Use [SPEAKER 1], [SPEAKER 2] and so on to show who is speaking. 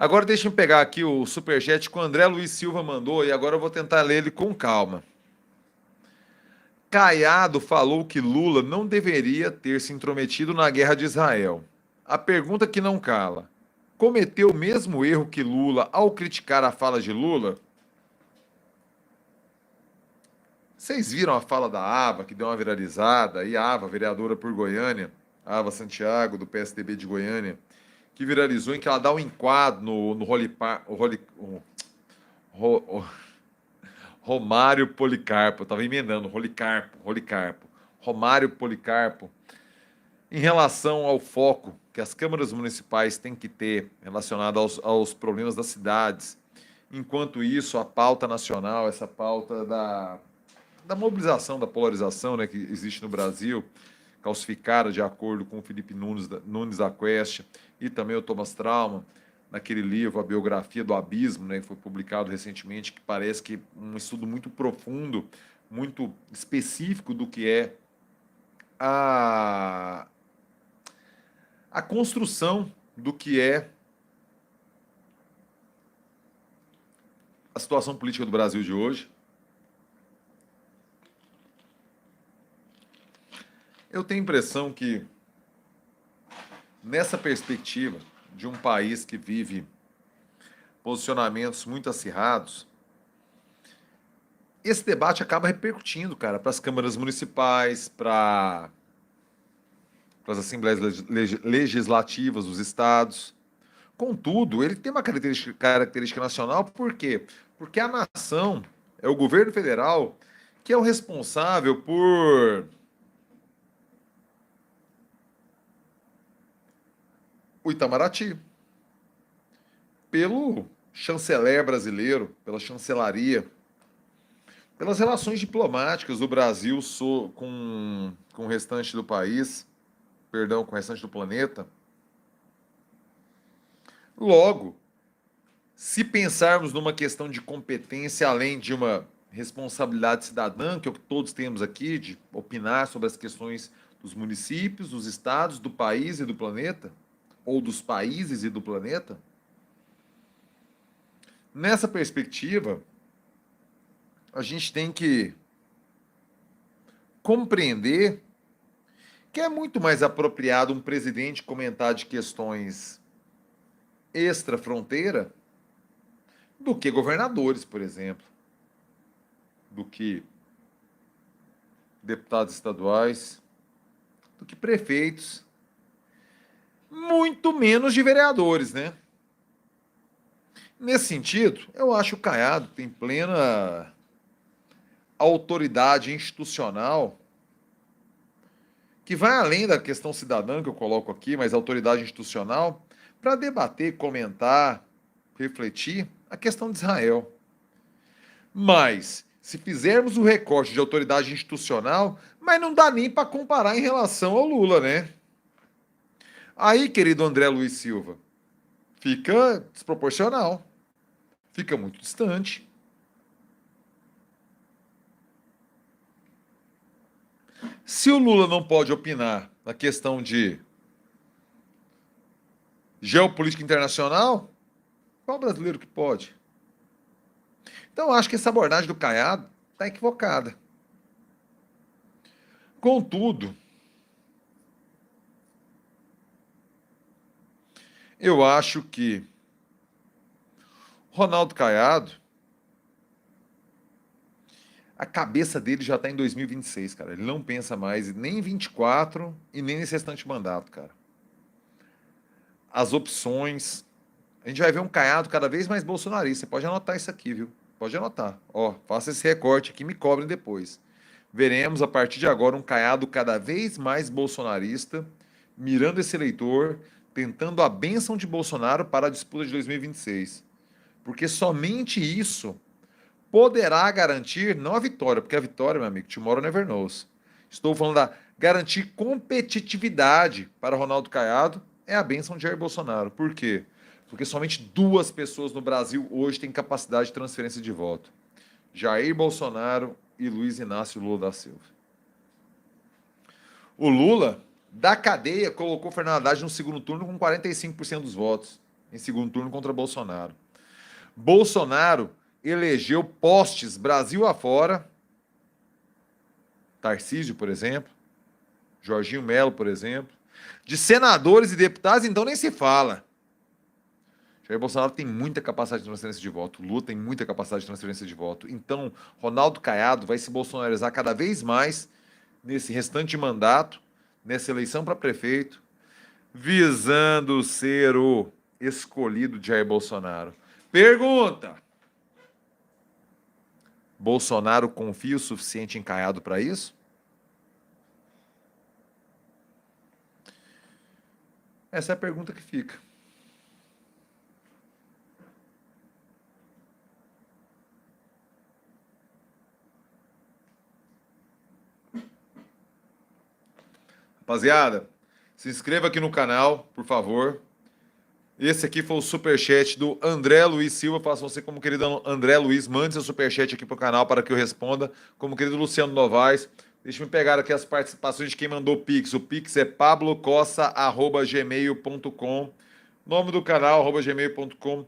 [SPEAKER 1] Agora deixa eu pegar aqui o superchat que o André Luiz Silva mandou e agora eu vou tentar ler ele com calma. Caiado falou que Lula não deveria ter se intrometido na guerra de Israel. A pergunta que não cala: cometeu o mesmo erro que Lula ao criticar a fala de Lula? Vocês viram a fala da Ava, que deu uma viralizada, e a Ava, vereadora por Goiânia, Ava Santiago, do PSDB de Goiânia, que viralizou em que ela dá um enquadro no Romário Policarpo, eu estava emendando, Rolicarpo, Romário Policarpo, em relação ao foco que as câmaras municipais têm que ter relacionado aos problemas das cidades. Enquanto isso, a pauta nacional, essa pauta da mobilização, da polarização, né, que existe no Brasil, calcificada de acordo com o Felipe Nunes da Quest e também o Thomas Trauman, naquele livro, A Biografia do Abismo, né, que foi publicado recentemente, que parece que um estudo muito profundo, muito específico do que é a, a construção do que é a situação política do Brasil de hoje. Eu tenho a impressão que, nessa perspectiva de um país que vive posicionamentos muito acirrados, esse debate acaba repercutindo, cara, para as câmaras municipais, para as assembleias legislativas dos estados. Contudo, ele tem uma característica nacional, por quê? Porque a nação é o governo federal que é o responsável por o Itamaraty, pelo chanceler brasileiro, pela chancelaria, pelas relações diplomáticas do Brasil com o restante do país, perdão, com o restante do planeta. Logo, se pensarmos numa questão de competência, além de uma responsabilidade cidadã, que é o que todos temos aqui, de opinar sobre as questões dos municípios, dos estados, do país e do planeta, ou dos países e do planeta, nessa perspectiva, a gente tem que compreender que é muito mais apropriado um presidente comentar de questões extra-fronteira do que governadores, por exemplo, do que deputados estaduais, do que prefeitos, muito menos de vereadores, né? Nesse sentido, eu acho que o Caiado tem plena autoridade institucional que vai além da questão cidadã que eu coloco aqui, mas autoridade institucional, para debater, comentar, refletir a questão de Israel. Mas, se fizermos o recorte de autoridade institucional, mas não dá nem para comparar em relação ao Lula, né? Aí, querido André Luiz Silva, fica desproporcional, fica muito distante. Se o Lula não pode opinar na questão de geopolítica internacional, qual brasileiro que pode? Então, acho que essa abordagem do Caiado está equivocada. Contudo, eu acho que Ronaldo Caiado, a cabeça dele já está em 2026, cara. Ele não pensa mais nem em 24 e nem nesse restante mandato, cara. As opções. A gente vai ver um Caiado cada vez mais bolsonarista. Você pode anotar isso aqui, viu? Pode anotar. Ó, faça esse recorte aqui e me cobrem depois. Veremos a partir de agora um Caiado cada vez mais bolsonarista, mirando esse eleitor, tentando a bênção de Bolsonaro para a disputa de 2026. Porque somente isso poderá garantir, não a vitória, porque a vitória, meu amigo, tomorrow never knows. Estou falando da garantir competitividade para Ronaldo Caiado, é a bênção de Jair Bolsonaro. Por quê? Porque somente duas pessoas no Brasil hoje têm capacidade de transferência de voto. Jair Bolsonaro e Luiz Inácio Lula da Silva. O Lula, da cadeia, colocou Fernando Haddad no segundo turno com 45% dos votos. em segundo turno contra Bolsonaro. Bolsonaro elegeu postes Brasil afora, Tarcísio, por exemplo, Jorginho Melo, por exemplo, de senadores e deputados, então nem se fala. Jair Bolsonaro tem muita capacidade de transferência de voto, Lula tem muita capacidade de transferência de voto. Então, Ronaldo Caiado vai se bolsonarizar cada vez mais nesse restante mandato, nessa eleição para prefeito, visando ser o escolhido de Jair Bolsonaro. Pergunta: Bolsonaro confia o suficiente em Caiado para isso? Essa é a pergunta que fica. Rapaziada, se inscreva aqui no canal, por favor. Esse aqui foi o superchat do André Luiz Silva. Faça você como querido André Luiz. Mande seu superchat aqui pro canal para que eu responda. Como querido Luciano Novaes. Deixa eu pegar aqui as participações de quem mandou Pix. O Pix é pablocossa@gmail.com. Nome do canal, @gmail.com.